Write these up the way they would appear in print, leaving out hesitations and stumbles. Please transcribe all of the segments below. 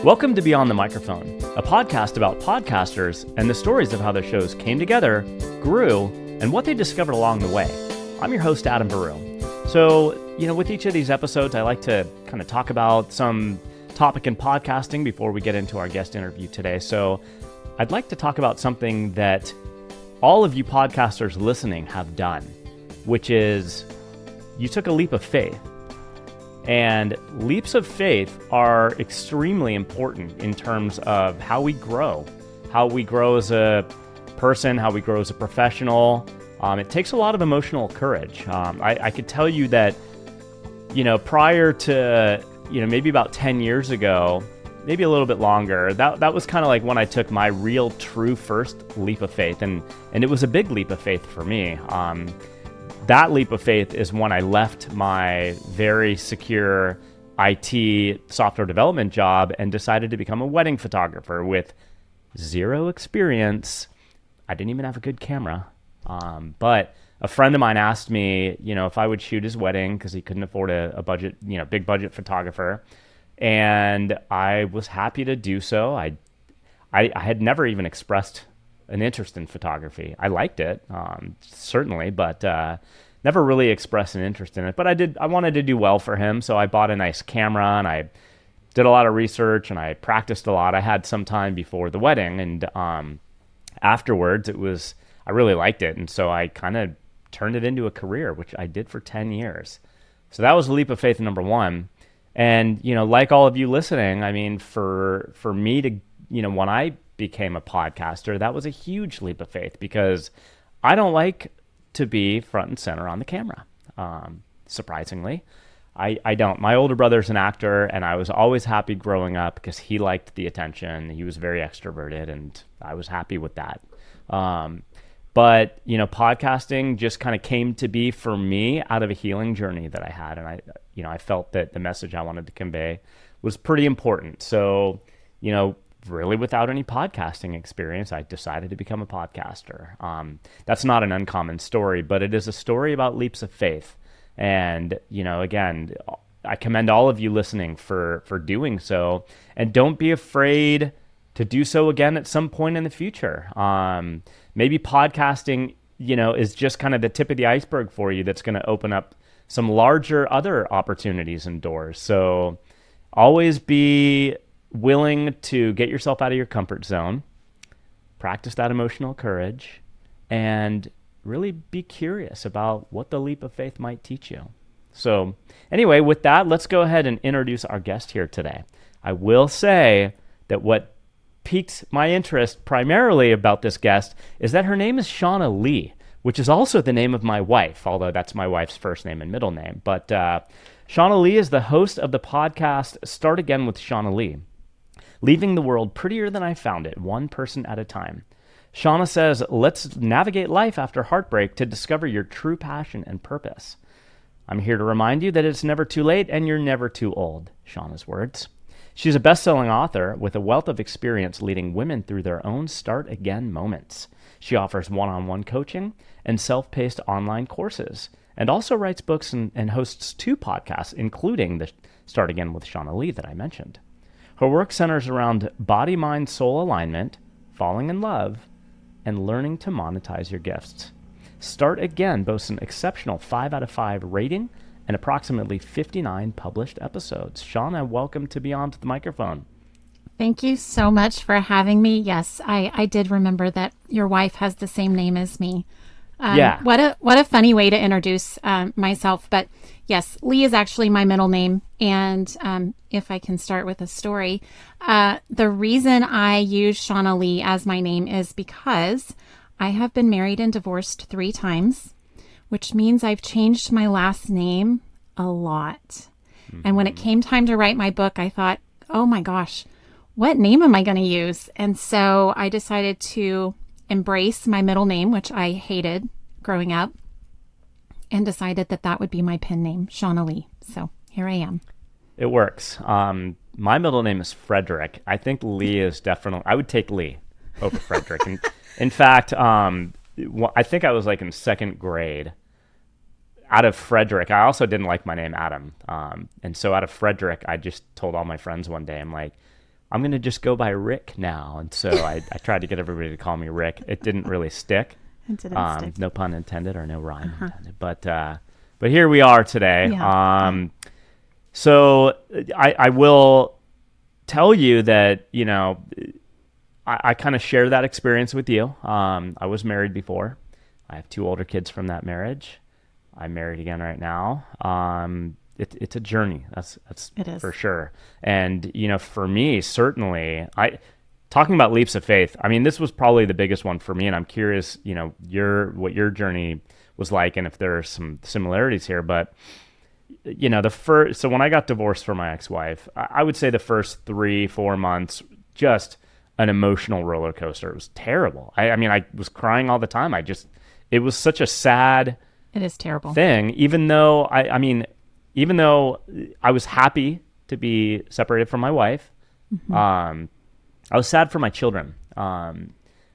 Welcome to Beyond the Microphone, a podcast about podcasters and the stories of how their shows came together, grew, and what they discovered along the way. I'm your host, Adam Baruh. So, with each of these episodes, I like to kind of talk about some topic in podcasting before we get into our guest interview today. So I'd like to talk about something that all of you podcasters listening have done, which is you took a leap of faith. And leaps of faith are extremely important in terms of how we grow as a person, how we grow as a professional. It takes a lot of emotional courage. I could tell you that, prior to, maybe about 10 years ago, maybe a little bit longer, that was kind of like when I took my real true first leap of faith. And it was a big leap of faith for me. That leap of faith is when I left my very secure IT software development job and decided to become a wedding photographer with zero experience. I didn't even have a good camera. But a friend of mine asked me, if I would shoot his wedding because he couldn't afford a budget, big budget photographer. And I was happy to do so. I had never even expressed an interest in photography. I liked it, certainly, but never really expressed an interest in it. But I wanted to do well for him, so I bought a nice camera and I did a lot of research and I practiced a lot. I had some time before the wedding, and afterwards I really liked it, and so I kind of turned it into a career, which I did for 10 years. So that was a leap of faith number one. And like all of you listening, I mean, for me to when I became a podcaster, that was a huge leap of faith because I don't like to be front and center on the camera. Surprisingly, I don't. My older brother's an actor, and I was always happy growing up because he liked the attention. He was very extroverted, and I was happy with that. But podcasting just kind of came to be for me out of a healing journey that I had, and I felt that the message I wanted to convey was pretty important. So, really without any podcasting experience, I decided to become a podcaster. That's not an uncommon story, but it is a story about leaps of faith. And, again, I commend all of you listening for doing so. And don't be afraid to do so again at some point in the future. Maybe podcasting, is just kind of the tip of the iceberg for you that's going to open up some larger other opportunities and doors. So always be willing to get yourself out of your comfort zone, practice that emotional courage, and really be curious about what the leap of faith might teach you. So anyway, with that, let's go ahead and introduce our guest here today. I will say that what piqued my interest primarily about this guest is that her name is Shaunna Lee, which is also the name of my wife, although that's my wife's first name and middle name. But Shaunna Lee is the host of the podcast Start Again with Shaunna Lee, leaving the world prettier than I found it, one person at a time. Shaunna says, let's navigate life after heartbreak to discover your true passion and purpose. I'm here to remind you that it's never too late and you're never too old, Shaunna's words. She's a best-selling author with a wealth of experience leading women through their own start again moments. She offers one-on-one coaching and self-paced online courses, and also writes books and hosts 2 podcasts, including the Start Again with Shaunna Lee that I mentioned. Her work centers around body, mind, soul alignment, falling in love, and learning to monetize your gifts. Start Again boasts an exceptional 5 out of 5 rating and approximately 59 published episodes. Shaunna, welcome to Beyond the Microphone. Thank you so much for having me. Yes, I did remember that your wife has the same name as me. Yeah. What a funny way to introduce myself. But yes, Lee is actually my middle name. And if I can start with a story, the reason I use Shaunna Lee as my name is because I have been married and divorced 3 times, which means I've changed my last name a lot. Mm-hmm. And when it came time to write my book, I thought, oh my gosh, what name am I going to use? And so I decided to embrace my middle name, which I hated growing up, and decided that would be my pen name, Shaunna Lee. So here I am. It works. My middle name is Frederick. I think Lee is definitely, I would take Lee over Frederick. And in fact, I think I was like in 2nd grade. Out of Frederick, I also didn't like my name Adam. And so out of Frederick, I just told all my friends one day, I'm like, I'm going to just go by Rick now. And so I tried to get everybody to call me Rick. It didn't really stick. It didn't stick. No pun intended or no rhyme intended. But here we are today. Yeah. So I will tell you that, I kind of share that experience with you. I was married before. I have 2 older kids from that marriage. I'm married again right now. It's a journey. That's It is. for sure. And, for me, certainly, talking about leaps of faith, I mean, this was probably the biggest one for me. And I'm curious, what your journey was like and if there are some similarities here. But, so when I got divorced from my ex-wife, I would say the first 3-4 months, just an emotional roller coaster. It was terrible. I mean, I was crying all the time. It was such a sad It is terrible thing, even though even though I was happy to be separated from my wife, I was sad for my children. I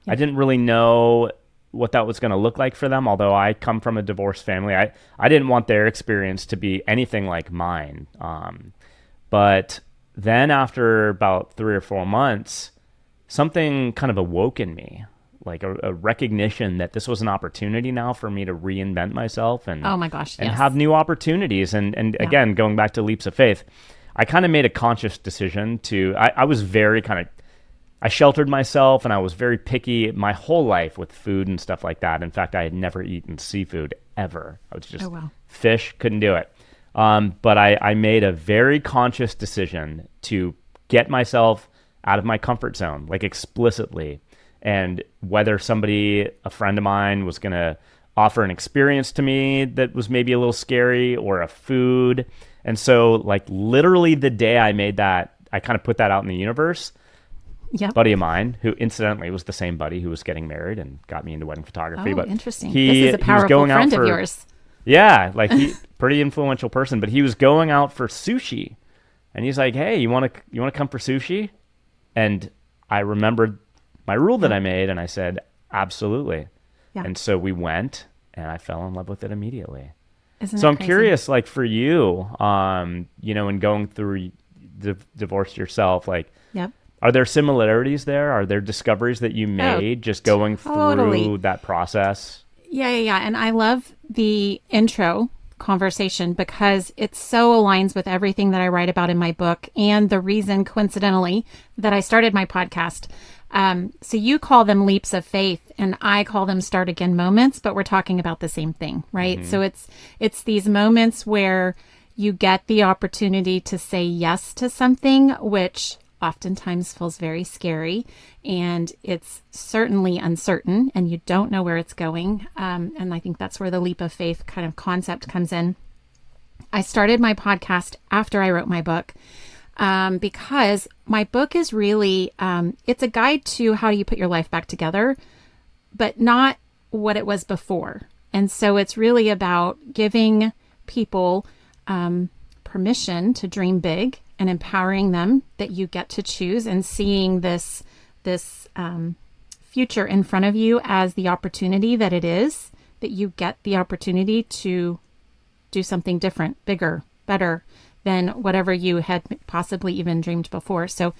didn't really know what that was going to look like for them. Although I come from a divorced family, I didn't want their experience to be anything like mine. But then after about 3 or 4 months, something kind of awoke in me, like a recognition that this was an opportunity now for me to reinvent myself and oh my gosh, and yes. have new opportunities. And again, going back to leaps of faith, I kind of made a conscious decision I was very I sheltered myself and I was very picky my whole life with food and stuff like that. In fact, I had never eaten seafood ever. I was just fish, couldn't do it. But I made a very conscious decision to get myself out of my comfort zone, like explicitly. And whether a friend of mine was going to offer an experience to me that was maybe a little scary or a food. And so like literally the day I made that, I kind of put that out in the universe. Yep. Buddy of mine, who incidentally was the same buddy who was getting married and got me into wedding photography. Oh, but interesting. This is a powerful friend of yours. Yeah, like pretty influential person. But he was going out for sushi, and he's like, "Hey, you want to come for sushi?" And I remembered my rule that I made, and I said, "Absolutely." Yeah. And so we went, and I fell in love with it immediately. So I'm curious, like for you, in going through divorce yourself, like. Yep. Are there similarities there? Are there discoveries that you made just going through that process? Yeah. And I love the intro conversation because it so aligns with everything that I write about in my book and the reason, coincidentally, that I started my podcast. So you call them leaps of faith and I call them start again moments, but we're talking about the same thing, right? Mm-hmm. So it's these moments where you get the opportunity to say yes to something, which oftentimes feels very scary and it's certainly uncertain and you don't know where it's going. And I think that's where the leap of faith kind of concept comes in. I started my podcast after I wrote my book because my book is really, it's a guide to how you put your life back together, but not what it was before. And so it's really about giving people permission to dream big and empowering them that you get to choose and seeing this future in front of you as the opportunity that it is, that you get the opportunity to do something different, bigger, better than whatever you had possibly even dreamed before. So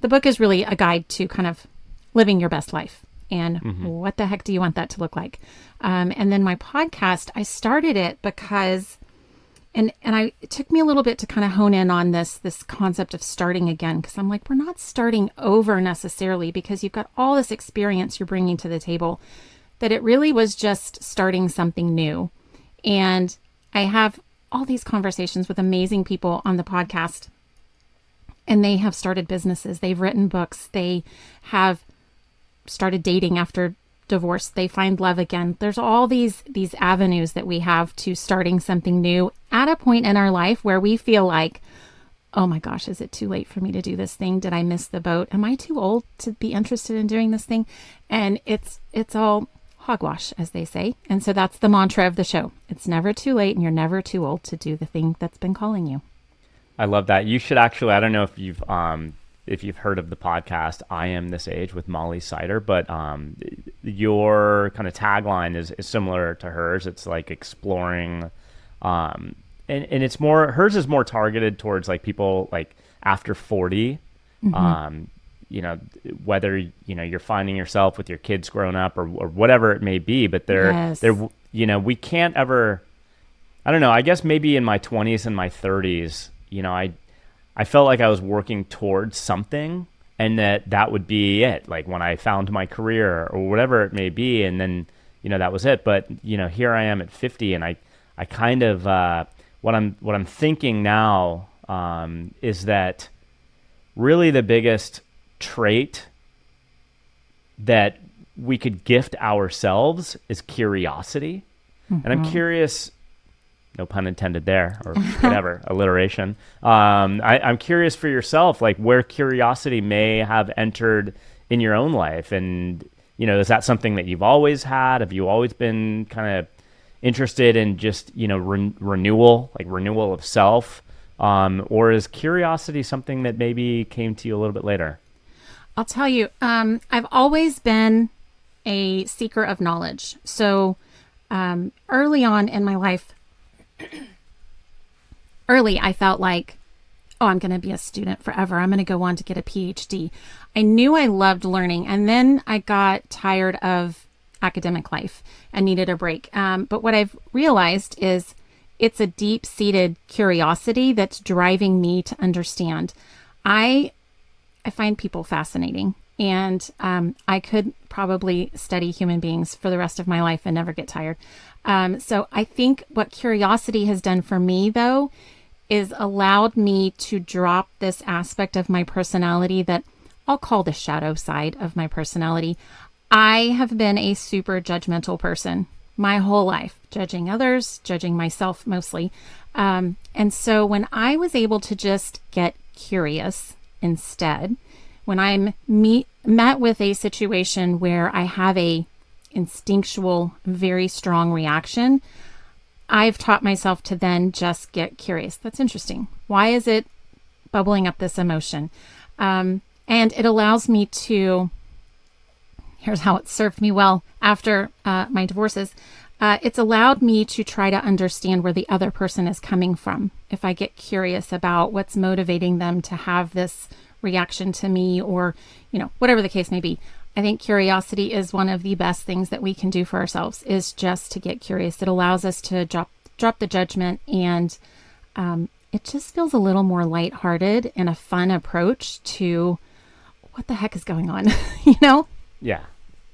the book is really a guide to kind of living your best life and what the heck do you want that to look like? And then my podcast, I started it because And it took me a little bit to kind of hone in on this concept of starting again, because I'm like, we're not starting over necessarily because you've got all this experience you're bringing to the table, that it really was just starting something new. And I have all these conversations with amazing people on the podcast, and they have started businesses, they've written books, they have started dating after divorce, they find love again. There's all these avenues that we have to starting something new at a point in our life where we feel like, oh my gosh, is it too late for me to do this thing? Did I miss the boat? Am I too old to be interested in doing this thing? And it's all hogwash, as they say. And so that's the mantra of the show. It's never too late and you're never too old to do the thing that's been calling you. I love that. You should actually, I don't know if you've heard of the podcast, I Am This Age with Molly Sider, but your kind of tagline is similar to hers. It's like exploring, and it's more, hers is more targeted towards like people like after 40 You know, whether, you know, you're finding yourself with your kids grown up or whatever it may be, but you know, we can't ever, I don't know, I guess maybe in my 20s and my 30s, you know, I felt like I was working towards something and that would be it. Like when I found my career or whatever it may be. And then, you know, that was it. But, you know, here I am at 50 and I kind of, what I'm thinking now, is that really the biggest trait that we could gift ourselves is curiosity. And I'm curious, no pun intended there, or whatever, alliteration. I'm curious for yourself, like where curiosity may have entered in your own life. And, you know, is that something that you've always had? Have you always been kind of interested in just, you know, renewal of self? Or is curiosity something that maybe came to you a little bit later? I'll tell you, I've always been a seeker of knowledge. So early on in my life, I felt like, oh, I'm going to be a student forever. I'm going to go on to get a PhD. I knew I loved learning. And then I got tired of academic life and needed a break. But what I've realized is it's a deep-seated curiosity that's driving me to understand. I find people fascinating, and I could probably study human beings for the rest of my life and never get tired. So I think what curiosity has done for me, though, is allowed me to drop this aspect of my personality that I'll call the shadow side of my personality. I have been a super judgmental person my whole life, judging others, judging myself mostly. And so when I was able to just get curious instead, when I'm met with a situation where I have a instinctual, very strong reaction, I've taught myself to then just get curious. That's interesting. Why is it bubbling up this emotion? And it allows me to, here's how it served me well after my divorces. It's allowed me to try to understand where the other person is coming from. If I get curious about what's motivating them to have this reaction to me, or, you know, whatever the case may be. I think curiosity is one of the best things that we can do for ourselves, is just to get curious. It allows us to drop the judgment, and it just feels a little more lighthearted and a fun approach to what the heck is going on, you know? Yeah,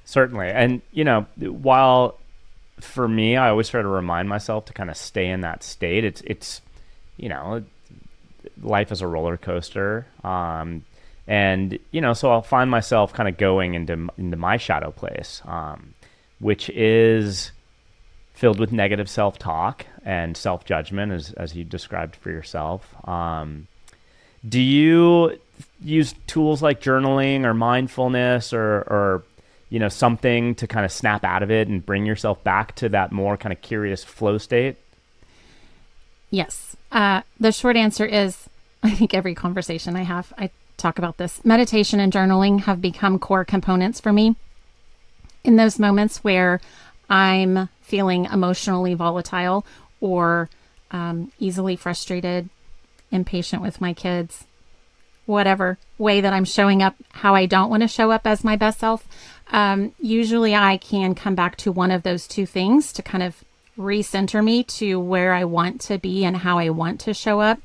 certainly. And, you know, while for me, I always try to remind myself to kind of stay in that state. It's, you know, life is a roller coaster. And, you know, so I'll find myself kind of going into my shadow place, which is filled with negative self-talk and self-judgment, as you described for yourself. Do you use tools like journaling or mindfulness or, you know, something to kind of snap out of it and bring yourself back to that more kind of curious flow state? Yes. The short answer is, I think every conversation I have, I talk about this. Meditation and journaling have become core components for me. In those moments where I'm feeling emotionally volatile or easily frustrated, impatient with my kids, whatever way that I'm showing up, how I don't want to show up as my best self, usually I can come back to one of those two things to kind of recenter me to where I want to be and how I want to show up.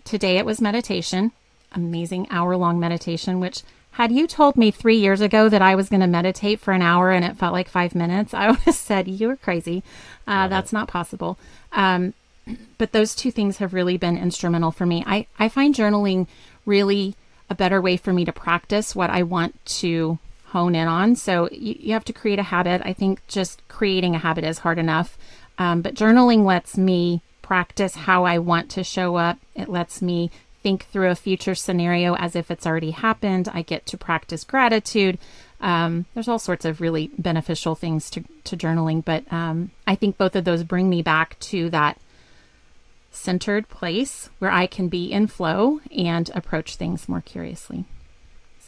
Today it was meditation, amazing hour-long meditation, which had you told me 3 years ago that I was going to meditate for an hour and it felt like 5 minutes, I would have said, you were crazy. That's not possible. But those two things have really been instrumental for me. I find journaling really a better way for me to practice what I want to hone in on. So you have to create a habit. I think just creating a habit is hard enough. But journaling lets me practice how I want to show up. It lets me think through a future scenario as if it's already happened. I get to practice gratitude. There's all sorts of really beneficial things to journaling. But I think both of those bring me back to that centered place where I can be in flow and approach things more curiously.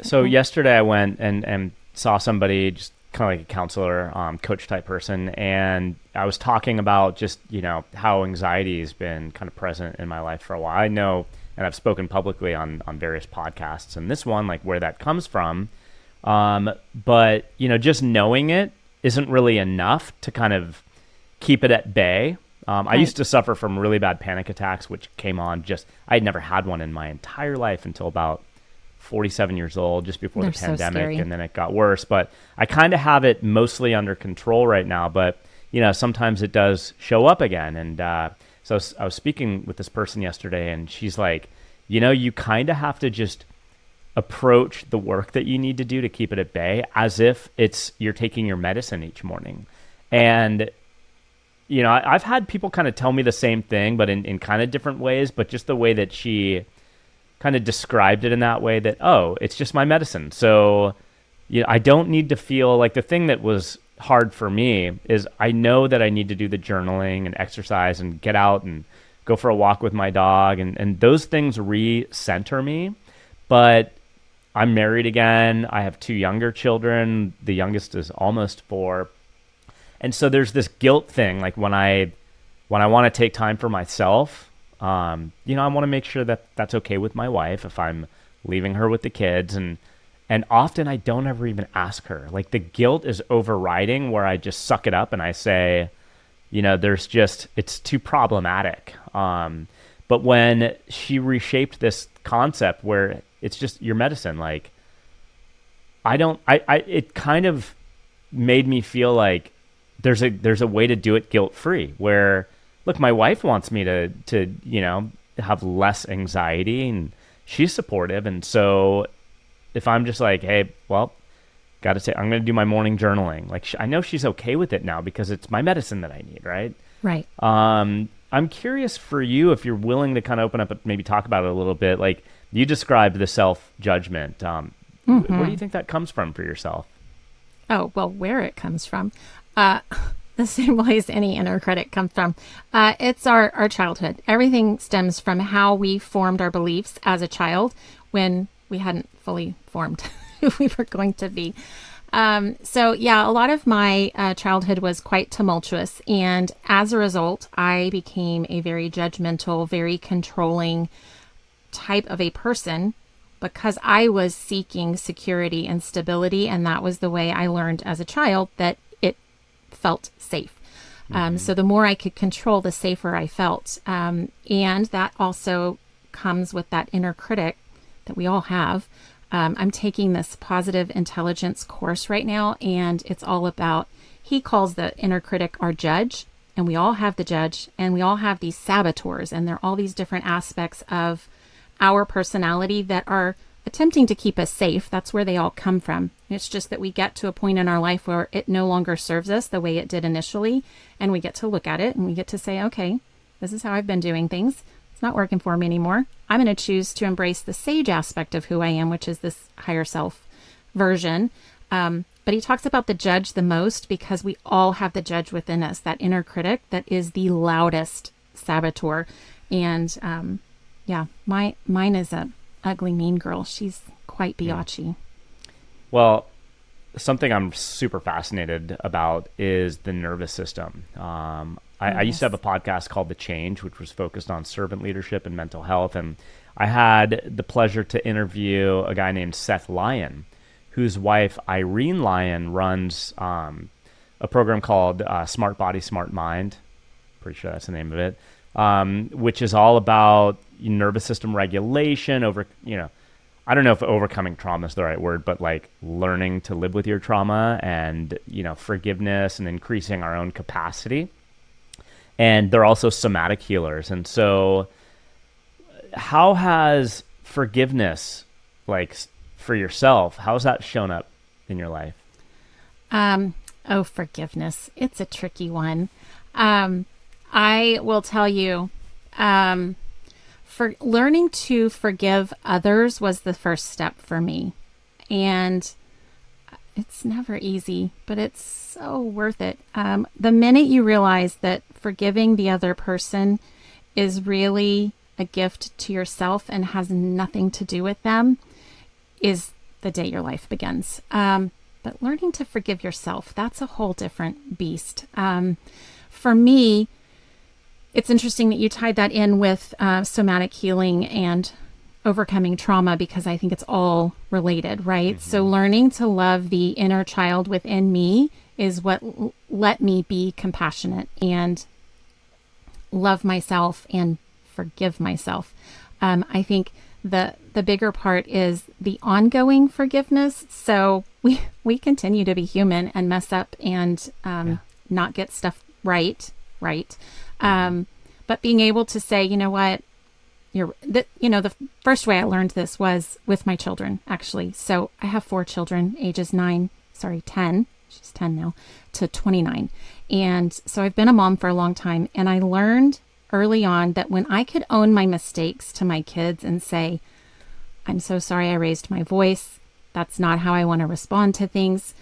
So yesterday I went and saw somebody, just kind of like a counselor, coach type person. And I was talking about just, you know, how anxiety has been kind of present in my life for a while. I know and I've spoken publicly on various podcasts, and this one, like where that comes from. But just knowing it isn't really enough to kind of keep it at bay. I used to suffer from really bad panic attacks, which came on I had never had one in my entire life until about 47 years old, just before the pandemic, and then it got worse. But I kind of have it mostly under control right now, but sometimes it does show up again. And so I was speaking with this person yesterday, and she's like, you kind of have to just approach the work that you need to do to keep it at bay as if you're taking your medicine each morning. And I've had people kind of tell me the same thing, but in kind of different ways, but just the way that she kind of described it in that way, that, oh, it's just my medicine. So, I don't need to feel like, the thing that was hard for me is I know that I need to do the journaling and exercise and get out and go for a walk with my dog. And those things re-center me. But I'm married again. I have 2 younger children. The youngest is almost 4. And so there's this guilt thing, like when I want to take time for myself, I want to make sure that that's okay with my wife if I'm leaving her with the kids. And often I don't ever even ask her. Like, the guilt is overriding, where I just suck it up and I say, it's too problematic. But when she reshaped this concept where it's just your medicine, like, it kind of made me feel like there's a way to do it guilt-free, where, look, my wife wants me to have less anxiety, and she's supportive. And so if I'm just like, hey, well, got to say, I'm going to do my morning journaling. Like, I know she's okay with it now because it's my medicine that I need, right? Right. I'm curious for you, if you're willing to kind of open up and maybe talk about it a little bit. Like, you described the self-judgment. Where do you think that comes from for yourself? Oh, well, where it comes from. The same way as any inner critic comes from. It's our childhood. Everything stems from how we formed our beliefs as a child when we hadn't fully formed who we were going to be. So yeah, a lot of my childhood was quite tumultuous. And as a result, I became a very judgmental, very controlling type of a person, because I was seeking security and stability. And that was the way I learned as a child that it felt safe. So the more I could control, the safer I felt. And that also comes with that inner critic that we all have. I'm taking this positive intelligence course right now, and it's all about, he calls the inner critic our judge, and we all have the judge, and we all have these saboteurs, and they're all these different aspects of our personality that are attempting to keep us safe. That's where they all come from. It's just that we get to a point in our life where it no longer serves us the way it did initially, and we get to look at it and we get to say, okay, this is how I've been doing things. It's not working for me anymore. I'm going to choose to embrace the sage aspect of who I am, which is this higher self version. But he talks about the judge the most because we all have the judge within us, that inner critic that is the loudest saboteur. And mine is a ugly mean girl. She's quite biatchy. Well, something I'm super fascinated about is the nervous system. I used to have a podcast called The Change, which was focused on servant leadership and mental health. And I had the pleasure to interview a guy named Seth Lyon, whose wife, Irene Lyon, runs a program called Smart Body, Smart Mind. Pretty sure that's the name of it, which is all about nervous system regulation I don't know if overcoming trauma is the right word, but like learning to live with your trauma and, forgiveness and increasing our own capacity. And they're also somatic healers. And so how has forgiveness, like for yourself, how's that shown up in your life? Forgiveness. It's a tricky one. I will tell you, for learning to forgive others was the first step for me. And it's never easy, but it's so worth it. The minute you realize that forgiving the other person is really a gift to yourself and has nothing to do with them is the day your life begins. But learning to forgive yourself, that's a whole different beast. For me, it's interesting that you tied that in with somatic healing and overcoming trauma, because I think it's all related, right? So learning to love the inner child within me is what let me be compassionate and love myself and forgive myself. I think the bigger part is the ongoing forgiveness. So we continue to be human and mess up and not get stuff right. But being able to say, you know what, the first way I learned this was with my children, actually. So I have 4 children, ages 10, she's 10 now, to 29. And so I've been a mom for a long time. And I learned early on that when I could own my mistakes to my kids and say, I'm so sorry I raised my voice, that's not how I want to respond to things,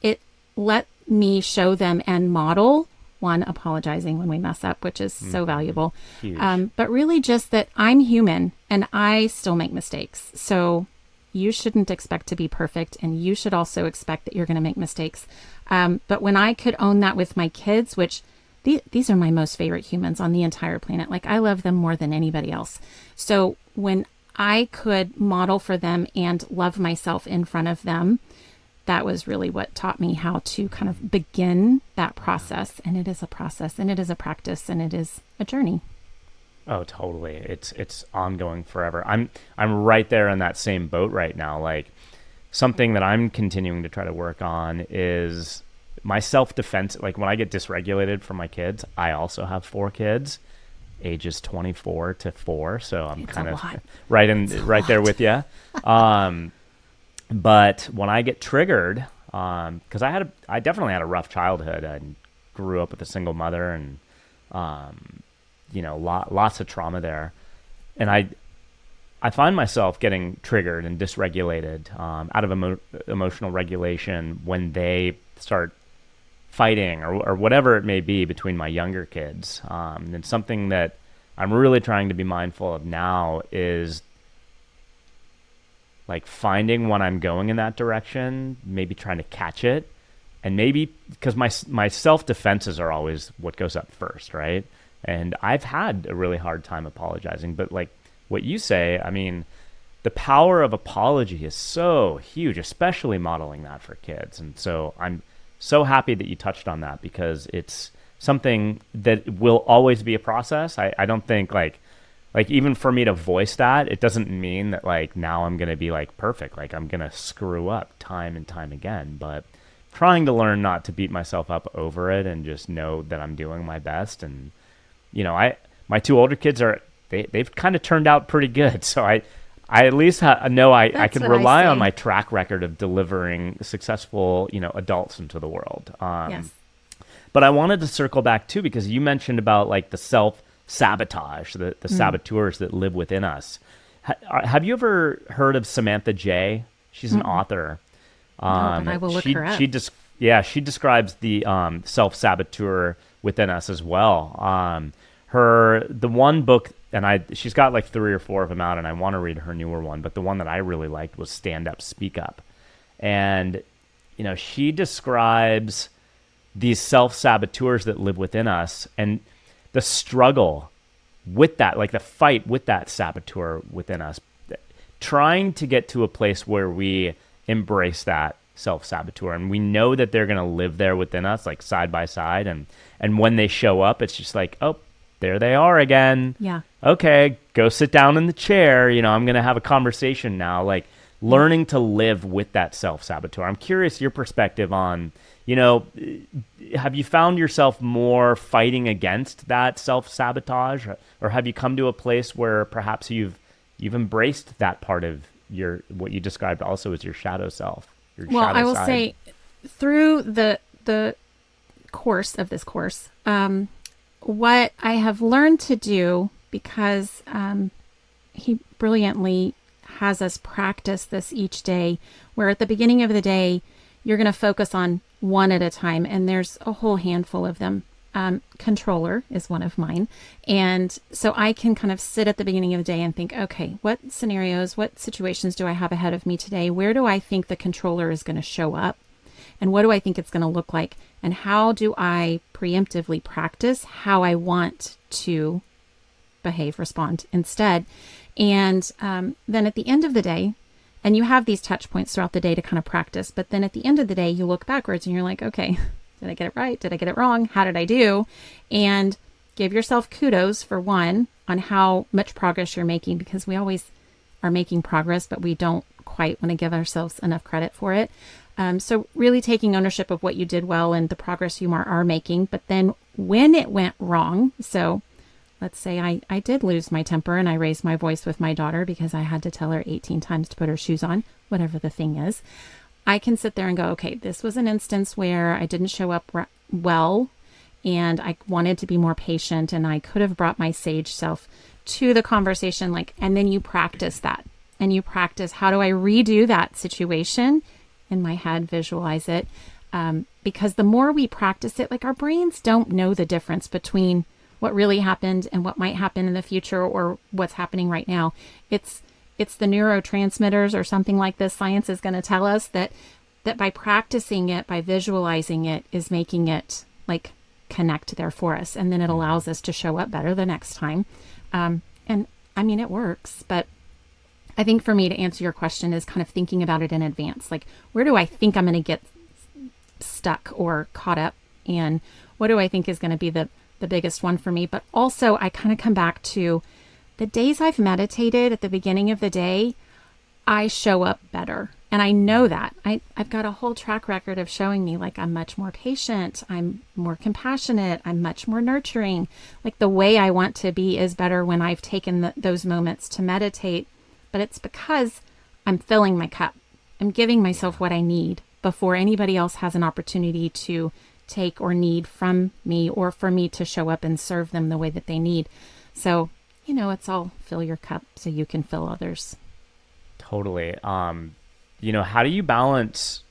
it let me show them and model, one, apologizing when we mess up, which is so valuable. But really just that I'm human and I still make mistakes. So you shouldn't expect to be perfect, and you should also expect that you're going to make mistakes. But when I could own that with my kids, which these are my most favorite humans on the entire planet. Like, I love them more than anybody else. So when I could model for them and love myself in front of them, that was really what taught me how to kind of begin that process. And it is a process, and it is a practice, and it is a journey. Oh, totally. It's ongoing forever. I'm right there in that same boat right now. Like, something that I'm continuing to try to work on is my self-defense. Like, when I get dysregulated from my kids, I also have 4 kids, ages 24 to 4. So I'm kind of right there with you. But when I get triggered, because I definitely had a rough childhood. I grew up with a single mother, and lots of trauma there, and I find myself getting triggered and dysregulated out of emotional regulation when they start fighting or whatever it may be between my younger kids. And something that I'm really trying to be mindful of now is like finding when I'm going in that direction, maybe trying to catch it, and maybe because my self-defenses are always what goes up first, right? And I've had a really hard time apologizing, but like what you say, I mean, the power of apology is so huge, especially modeling that for kids. And so I'm so happy that you touched on that, because it's something that will always be a process. I don't think like even for me to voice that, it doesn't mean that like now I'm going to be like perfect. Like, I'm going to screw up time and time again, but trying to learn not to beat myself up over it and just know that I'm doing my best. And, my 2 older kids they've kind of turned out pretty good. So I at least know I can rely on my track record of delivering successful, adults into the world. Yes. But I wanted to circle back too, because you mentioned about like the self-sabotage, the saboteurs that live within us. Have you ever heard of Samantha J? She's an author. No, but I will look her up. She describes the self-saboteur within us as well. The one book, and she's got like 3 or 4 of them out, and I want to read her newer one, but the one that I really liked was Stand Up, Speak Up. And, she describes these self-saboteurs that live within us and the struggle with that, like the fight with that saboteur within us, trying to get to a place where we embrace that self-saboteur, and we know that they're going to live there within us, like side by side, and when they show up, it's just like, oh, there they are again. Yeah. Okay, go sit down in the chair. I'm going to have a conversation now. Like, learning to live with that self-saboteur. I'm curious your perspective on, have you found yourself more fighting against that self-sabotage, or have you come to a place where perhaps you've embraced that part of what you described also as your shadow self? Well, I will say, through the course of this course, what I have learned to do, because he brilliantly has us practice this each day, where at the beginning of the day, you're going to focus on one at a time, and there's a whole handful of them. Controller is one of mine. And so I can kind of sit at the beginning of the day and think, okay, what scenarios, what situations do I have ahead of me today? Where do I think the controller is going to show up? and what do I think it's going to look like, and how do I preemptively practice how I want to behave, respond instead. And then at the end of the day, and you have these touch points throughout the day to kind of practice, but then at the end of the day, you look backwards and you're like, okay, did I get it right? Did I get it wrong? How did I do? And give yourself kudos, for one, on how much progress you're making, because we always are making progress, but we don't quite want to give ourselves enough credit for it. So really taking ownership of what you did well and the progress you are making. But then when it went wrong, so let's say I did lose my temper and I raised my voice with my daughter because I had to tell her 18 times to put her shoes on, whatever the thing is. I can sit there and go, okay, this was an instance where I didn't show up well and I wanted to be more patient, and I could have brought my sage self to the conversation, and then you practice that. And you practice, how do I redo that situation in my head, visualize it? Because the more we practice it, our brains don't know the difference between what really happened and what might happen in the future or what's happening right now. It's the neurotransmitters or something like this. Science is going to tell us that by practicing it, by visualizing it, is making it connect there for us. And then it allows us to show up better the next time. And I mean, it works, but I think for me to answer your question is kind of thinking about it in advance. Where do I think I'm going to get stuck or caught up? And what do I think is going to be the biggest one for me? But also I kind of come back to the days I've meditated at the beginning of the day, I show up better. And I know that. I've got a whole track record of showing me I'm much more patient, I'm more compassionate, I'm much more nurturing. The way I want to be is better when I've taken those moments to meditate. But it's because I'm filling my cup. I'm giving myself what I need before anybody else has an opportunity to take or need from me, or for me to show up and serve them the way that they need. So, it's all fill your cup so you can fill others. Totally. How do you balance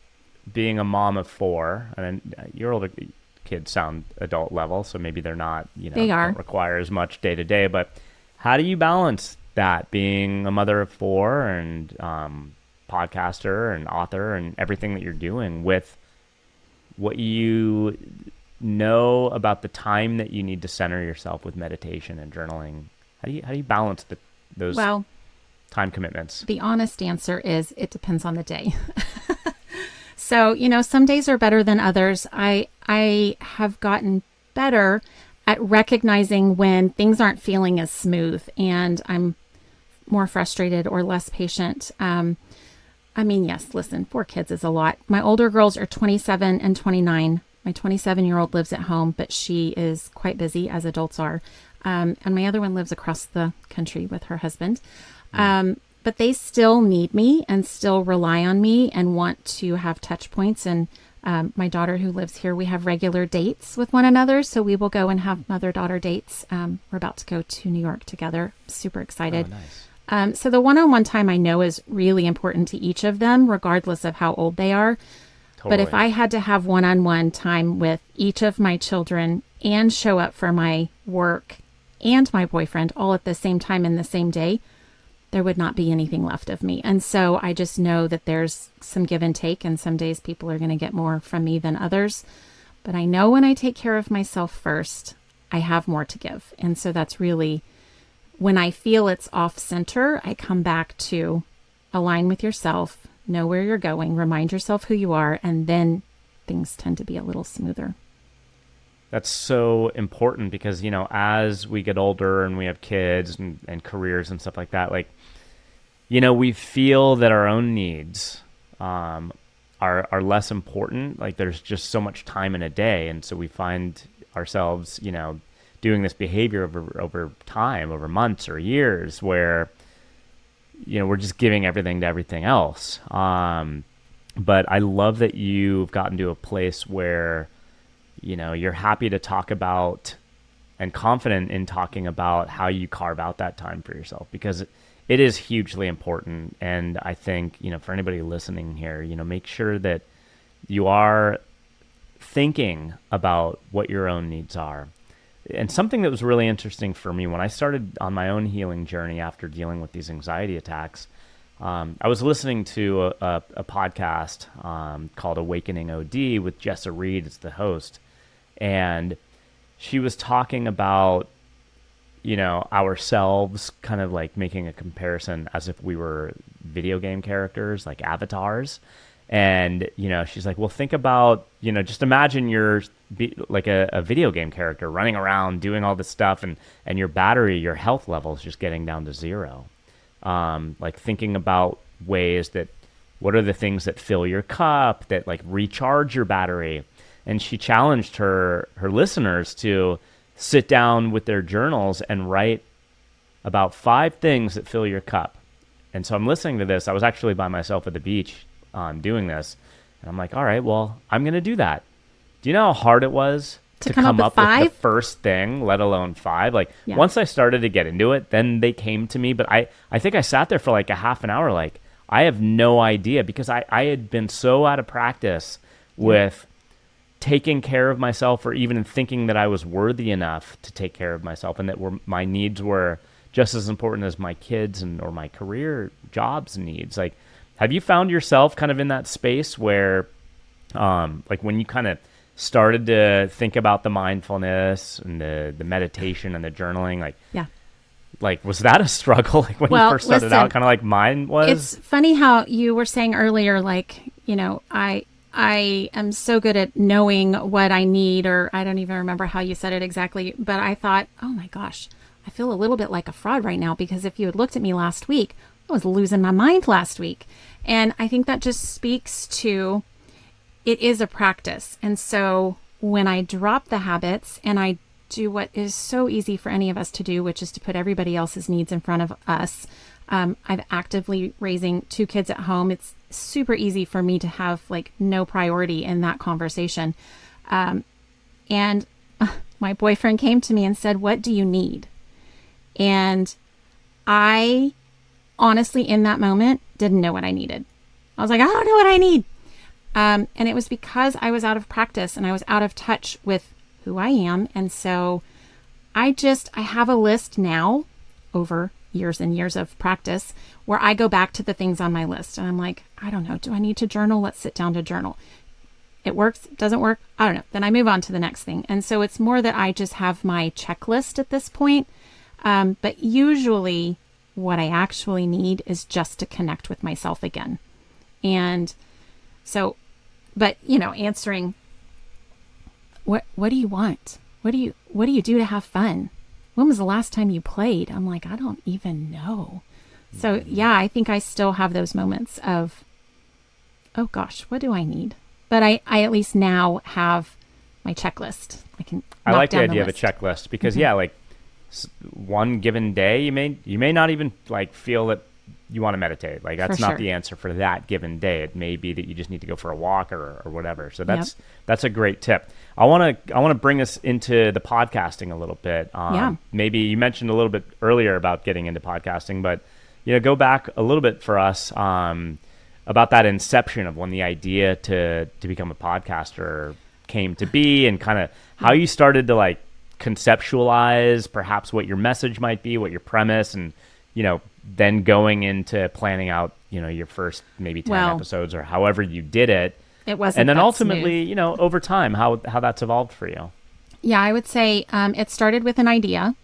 being a mom of 4? And your older kids sound adult level, so maybe they're not, they are. Don't require as much day to day, but how do you balance that, being a mother of 4 and podcaster and author and everything that you're doing, with what you know about the time that you need to center yourself with meditation and journaling? How do you balance those time commitments? The honest answer is it depends on the day. So, some days are better than others. I have gotten better at recognizing when things aren't feeling as smooth and I'm more frustrated or less patient. Yes, listen, 4 kids is a lot. My older girls are 27 and 29. My 27-year-old lives at home, but she is quite busy, as adults are. And my other one lives across the country with her husband. But they still need me and still rely on me and want to have touch points. And my daughter, who lives here, we have regular dates with one another. So we will go and have mother-daughter dates. We're about to go to New York together. Super excited. Oh, nice. So the one-on-one time I know is really important to each of them, regardless of how old they are. Totally. But if I had to have one-on-one time with each of my children and show up for my work and my boyfriend all at the same time in the same day, there would not be anything left of me. And so I just know that there's some give and take, and some days people are going to get more from me than others. But I know when I take care of myself first, I have more to give. And so that's really, when I feel it's off center, I come back to align with yourself, know where you're going, remind yourself who you are, and then things tend to be a little smoother. That's so important because, as we get older and we have kids and careers and stuff like that, we feel that our own needs are less important. There's just so much time in a day. And so we find ourselves, doing this behavior over time, over months or years, where, we're just giving everything to everything else. But I love that you've gotten to a place where, you're happy to talk about and confident in talking about how you carve out that time for yourself, because it is hugely important. And I think, for anybody listening here, make sure that you are thinking about what your own needs are. And something that was really interesting for me when I started on my own healing journey after dealing with these anxiety attacks, I was listening to a podcast called Awakening OD with Jessa Reed as the host, and she was talking about, ourselves, kind of like making a comparison as if we were video game characters, like avatars. And, she's like, well, think about, just imagine you're like a video game character running around doing all this stuff, and your battery, your health level is just getting down to zero. Like thinking about ways that, what are the things that fill your cup, that like recharge your battery. And she challenged her listeners to sit down with their journals and write about 5 things that fill your cup. And so I'm listening to this. I was actually by myself at the beach doing this. And I'm like, all right, well, I'm going to do that. Do you know how hard it was to come up with the first thing, let alone 5? Like once I started to get into it, then they came to me. But I think I sat there for like a half an hour. Like I have no idea, because I had been so out of practice with taking care of myself, or even thinking that I was worthy enough to take care of myself, and that my needs were just as important as my kids or my career jobs needs. Like, have you found yourself kind of in that space where, like when you kind of started to think about the mindfulness and the meditation and the journaling, like, was that a struggle? Like when you first started out, kind of like mine was? It's funny how you were saying earlier, like, I am so good at knowing what I need, or I don't even remember how you said it exactly, but I thought, oh my gosh, I feel a little bit like a fraud right now, because if you had looked at me last week, I was losing my mind last week. And I think that just speaks to, it is a practice. And so when I drop the habits and I do what is so easy for any of us to do, which is to put everybody else's needs in front of us. I'm actively raising 2 kids at home. It's super easy for me to have like no priority in that conversation. And my boyfriend came to me and said, "What do you need?" And I honestly, in that moment, didn't know what I needed. I was like, I don't know what I need. And it was because I was out of practice and I was out of touch with who I am. And so I have a list now over years and years of practice where I go back to the things on my list and I'm like, I don't know. Do I need to journal? Let's sit down to journal. It works. It doesn't work. I don't know. Then I move on to the next thing. And so it's more that I just have my checklist at this point. But usually what I actually need is just to connect with myself again. And so, but answering, what do you want? What do you do to have fun? When was the last time you played? I'm like, I don't even know. So yeah, I think I still have those moments of, oh gosh, what do I need? But I at least now have my checklist. I like the idea of a checklist because like one given day, you may not even like feel that you want to meditate. Like that's not the answer for that given day. It may be that you just need to go for a walk or whatever. So that's a great tip. I want to bring us into the podcasting a little bit. Maybe you mentioned a little bit earlier about getting into podcasting, but go back a little bit for us about that inception of when the idea to become a podcaster came to be, and kind of how you started to like conceptualize perhaps what your message might be, what your premise, and then going into planning out your first maybe 10 episodes or however you did it. It wasn't, and then ultimately smooth. Over time how that's evolved for you. Yeah, I would say it started with an idea,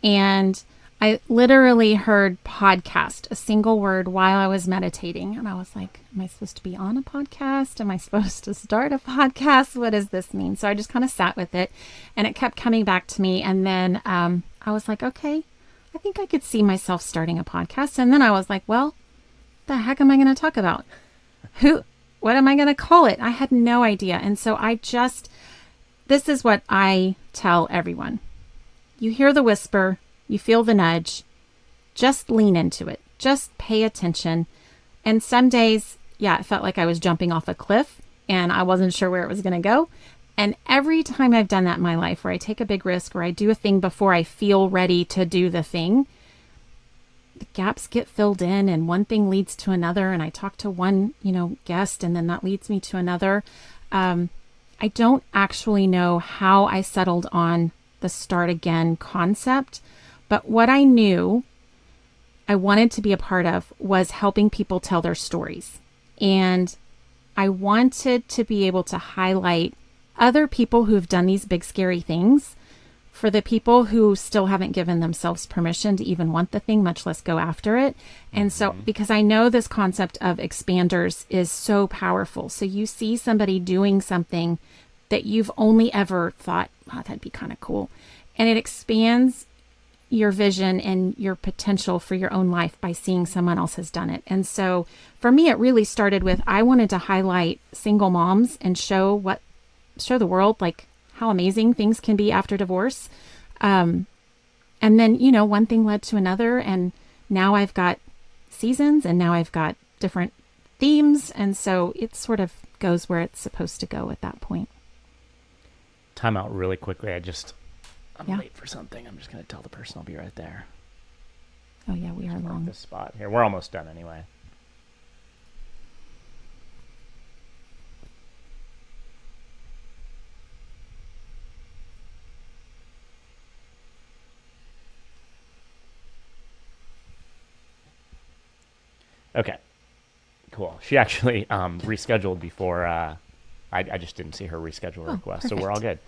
and I literally heard podcast, a single word, while I was meditating. And I was like, am I supposed to be on a podcast? Am I supposed to start a podcast? What does this mean? So I just kind of sat with it, and it kept coming back to me. And then I was like, okay, I think I could see myself starting a podcast. And then I was like, well, the heck am I going to talk about? What am I going to call it? I had no idea. And so this is what I tell everyone. You hear the whisper, you feel the nudge, just lean into it. Just pay attention. And some days, it felt like I was jumping off a cliff and I wasn't sure where it was going to go. And every time I've done that in my life, where I take a big risk, or I do a thing before I feel ready to do the thing, the gaps get filled in and one thing leads to another. And I talk to one, guest, and then that leads me to another. I don't actually know how I settled on the start again concept, but what I knew I wanted to be a part of was helping people tell their stories. And I wanted to be able to highlight other people who've done these big, scary things for the people who still haven't given themselves permission to even want the thing, much less go after it. And so, because I know this concept of expanders is so powerful. So you see somebody doing something that you've only ever thought, wow, that'd be kind of cool. And it expands your vision and your potential for your own life by seeing someone else has done it. And so for me, it really started with, I wanted to highlight single moms and show the world like how amazing things can be after divorce. And then, one thing led to another, and now I've got seasons, and now I've got different themes. And so it sort of goes where it's supposed to go at that point. Time out really quickly. I'm late for something. I'm just going to tell the person I'll be right there. Oh yeah, we are long. This spot here. We're almost done anyway. Okay, cool. She actually rescheduled before. I just didn't see her reschedule request, perfect. So we're all good.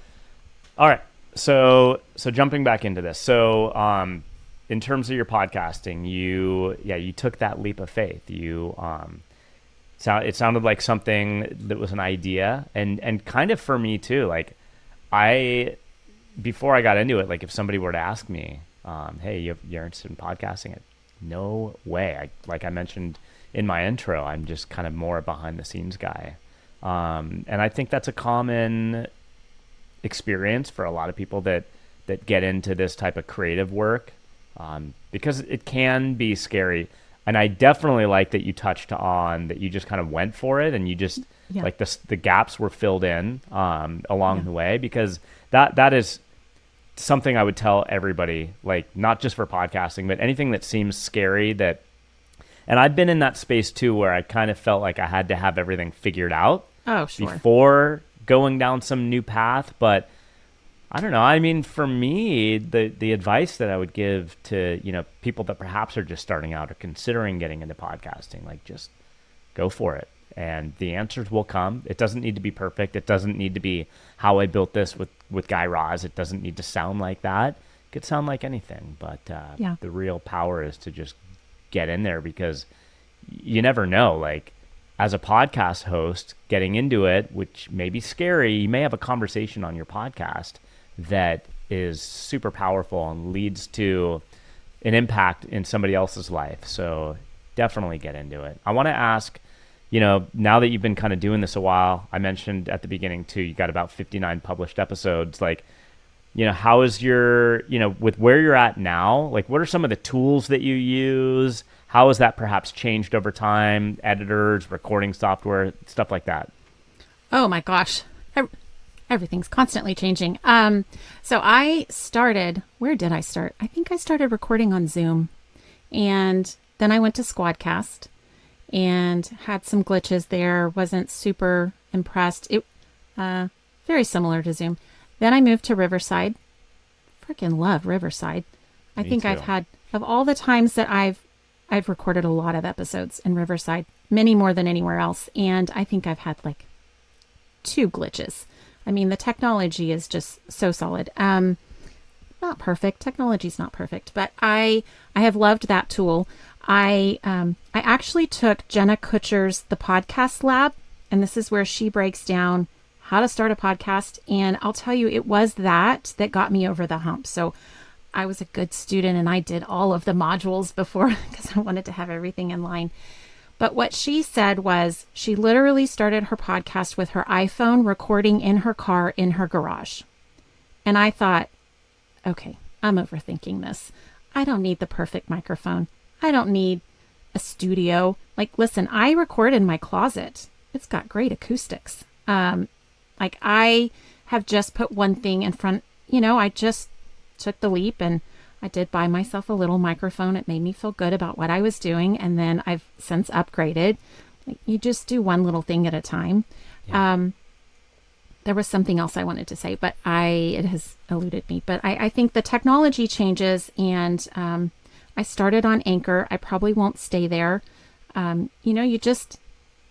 All right. So jumping back into this. So in terms of your podcasting, you took that leap of faith. It sounded like something that was an idea, and kind of for me too. Like before I got into it, like if somebody were to ask me, hey, you're interested in podcasting? No way. Like I mentioned in my intro, I'm just kind of more a behind the scenes guy. And I think that's a common experience for a lot of people that get into this type of creative work, because it can be scary. And I definitely like that you touched on that you just kind of went for it, and you just like the gaps were filled in along the way, because that is something I would tell everybody, like not just for podcasting, but anything that seems scary and I've been in that space too, where I kind of felt like I had to have everything figured out before going down some new path. But I don't know. I mean, for me, the advice that I would give to, people that perhaps are just starting out or considering getting into podcasting, like just go for it. And the answers will come. It doesn't need to be perfect. It doesn't need to be how I built this with Guy Raz. It doesn't need to sound like that. It could sound like anything. But the real power is to just get in there, because you never know. Like as a podcast host, getting into it, which may be scary, you may have a conversation on your podcast that is super powerful and leads to an impact in somebody else's life. So definitely get into it. I want to ask, now that you've been kind of doing this a while, I mentioned at the beginning too, you got about 59 published episodes. Like, how is your, with where you're at now, like what are some of the tools that you use? How has that perhaps changed over time? Editors, recording software, stuff like that. Oh my gosh. Everything's constantly changing. So where did I start? I think I started recording on Zoom, and then I went to Squadcast and had some glitches there. Wasn't super impressed. It very similar to Zoom. Then I moved to Riverside. Freaking love Riverside. I think I've had, of all the times that I've recorded a lot of episodes in Riverside, many more than anywhere else. And I think I've had like 2 glitches. I mean, the technology is just so solid. Not perfect. Technology's not perfect, but I have loved that tool. I actually took Jenna Kutcher's The Podcast Lab, and this is where she breaks down how to start a podcast. And I'll tell you, it was that got me over the hump. So I was a good student and I did all of the modules before, because I wanted to have everything in line. But what she said was she literally started her podcast with her iPhone, recording in her car in her garage. And I thought, okay, I'm overthinking this. I don't need the perfect microphone. I don't need a studio. Like, listen, I record in my closet. It's got great acoustics. Like I have just put one thing in front, I just took the leap and I did buy myself a little microphone. It made me feel good about what I was doing. And then I've since upgraded. Like, you just do one little thing at a time. Yeah. There was something else I wanted to say, but it has eluded me. But I think the technology changes, and I started on Anchor. I probably won't stay there. You just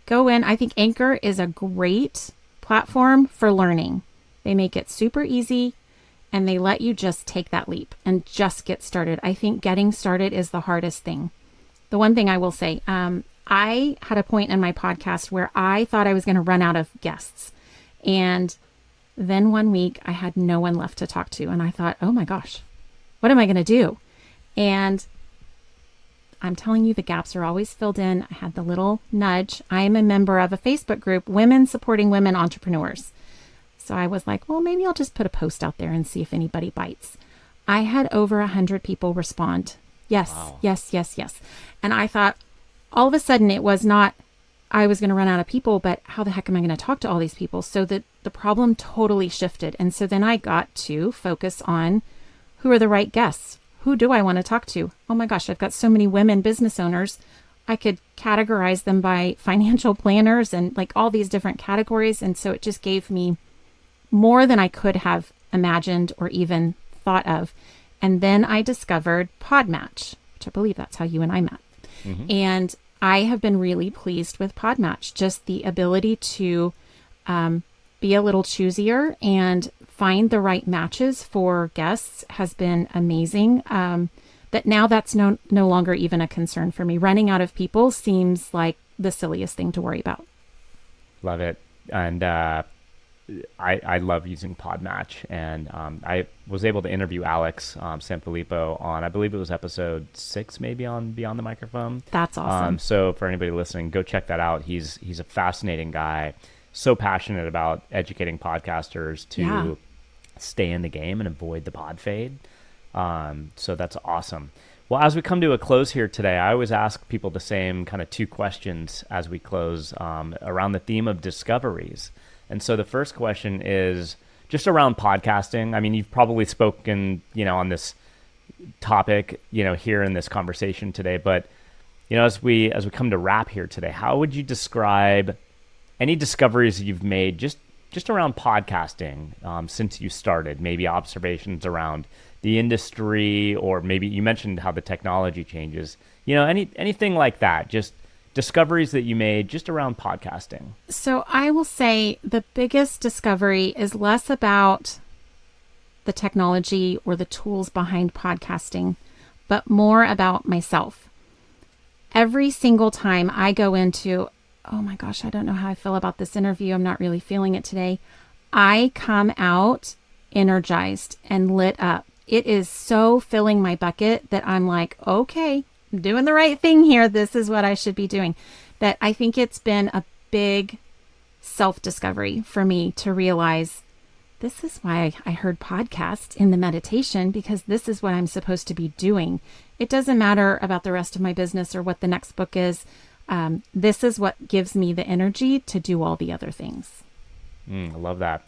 go in. I think Anchor is a great platform for learning. They make it super easy and they let you just take that leap and just get started. I think getting started is the hardest thing. The one thing I will say, I had a point in my podcast where I thought I was going to run out of guests. And then one week I had no one left to talk to. And I thought, oh my gosh, what am I going to do? And I'm telling you, the gaps are always filled in. I had the little nudge. I am a member of a Facebook group, Women Supporting Women Entrepreneurs. So I was like, well, maybe I'll just put a post out there and see if anybody bites. I had over 100 people respond. Yes, wow. Yes. And I thought, all of a sudden, it was not, I was going to run out of people, but how the heck am I going to talk to all these people? So the problem totally shifted. And so then I got to focus on who are the right guests? Who do I want to talk to? Oh my gosh, I've got so many women business owners. I could categorize them by financial planners and like all these different categories. And so it just gave me more than I could have imagined or even thought of. And then I discovered Podmatch, which I believe that's how you and I met. Mm-hmm. And I have been really pleased with Podmatch, just the ability to be a little choosier and find the right matches for guests has been amazing. That now that's no longer even a concern for me. Running out of people seems like the silliest thing to worry about. Love it. And I love using Podmatch. And I was able to interview Alex Sanfilippo on, I believe it was episode 6, maybe, on Beyond the Microphone. That's awesome. So for anybody listening, go check that out. He's a fascinating guy, so passionate about educating podcasters to stay in the game and avoid the pod fade. So that's awesome. Well, as we come to a close here today, I always ask people the same kind of 2 questions as we close around the theme of discoveries. And so the first question is just around podcasting. I mean, you've probably spoken, on this topic, here in this conversation today, but, as we come to wrap here today, how would you describe any discoveries you've made just around podcasting since you started? Maybe observations around the industry, or maybe you mentioned how the technology changes, anything like that, just discoveries that you made just around podcasting. So I will say the biggest discovery is less about the technology or the tools behind podcasting, but more about myself. Every single time I go into, oh my gosh, I don't know how I feel about this interview, I'm not really feeling it today, I come out energized and lit up. It is so filling my bucket that I'm like, okay, I'm doing the right thing here. This is what I should be doing. That I think it's been a big self-discovery for me to realize this is why I heard podcasts in the meditation, because this is what I'm supposed to be doing. It doesn't matter about the rest of my business or what the next book is. This is what gives me the energy to do all the other things. I love that.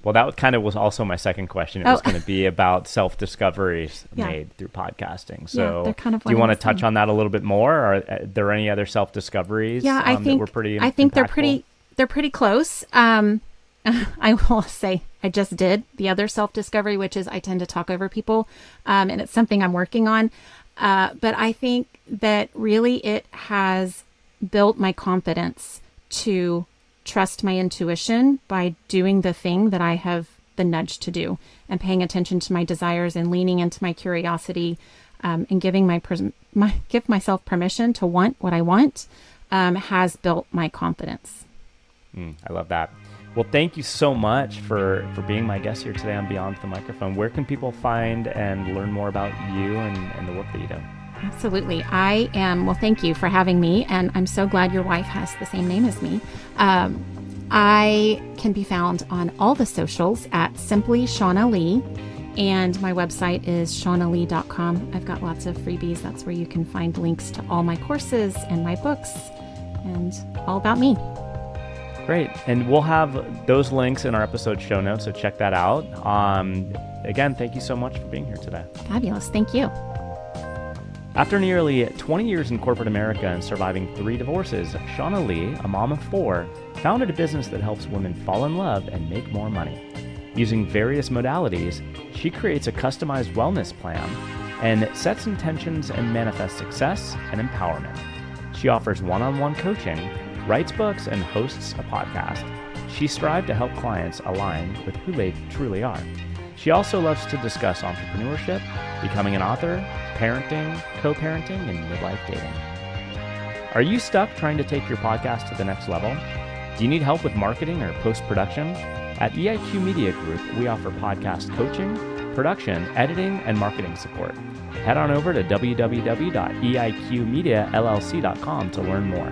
Well, that kind of was also my second question. It was going to be about self-discoveries made through podcasting. So they're kind of do you want to touch on that a little bit more? Or are there any other self-discoveries that were pretty I think impactful? they're pretty close. I will say I just did the other self-discovery, which is I tend to talk over people. And it's something I'm working on. But I think that really it has built my confidence to trust my intuition by doing the thing that I have the nudge to do, and paying attention to my desires and leaning into my curiosity, and give myself permission to want what I want, has built my confidence. I love that. Well, thank you so much for being my guest here today on Beyond the Microphone. Where can people find and learn more about you and the work that you do? Absolutely. Well, thank you for having me. And I'm so glad your wife has the same name as me. I can be found on all the socials at Simply Shaunna Lee. And my website is ShaunnaLee.com. I've got lots of freebies. That's where you can find links to all my courses and my books and all about me. Great. And we'll have those links in our episode show notes, so check that out. Again, thank you so much for being here today. Fabulous. Thank you. After nearly 20 years in corporate America and surviving 3 divorces, Shaunna Lee, a mom of 4, founded a business that helps women fall in love and make more money. Using various modalities, she creates a customized wellness plan, and sets intentions and manifests success and empowerment. She offers one-on-one coaching, writes books, and hosts a podcast. She strives to help clients align with who they truly are. She also loves to discuss entrepreneurship, becoming an author, parenting, co-parenting, and midlife dating. Are you stuck trying to take your podcast to the next level? Do you need help with marketing or post-production? At EIQ Media Group, we offer podcast coaching, production, editing, and marketing support. Head on over to www.eiqmediallc.com to learn more.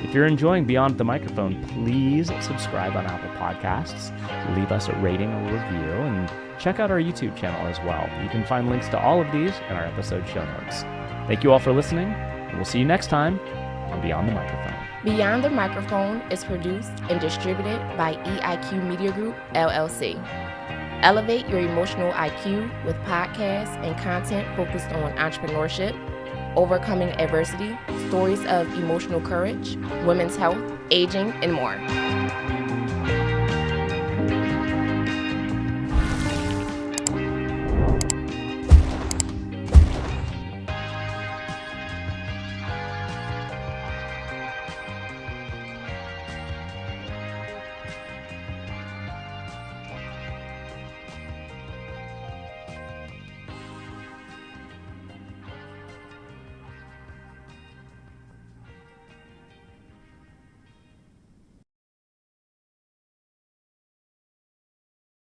If you're enjoying Beyond the Microphone, please subscribe on Apple Podcasts, leave us a rating or review, and check out our YouTube channel as well. You can find links to all of these in our episode show notes. Thank you all for listening, and we'll see you next time on Beyond the Microphone. Beyond the Microphone is produced and distributed by EIQ Media Group, LLC. Elevate your emotional IQ with podcasts and content focused on entrepreneurship, overcoming adversity, stories of emotional courage, women's health, aging, and more.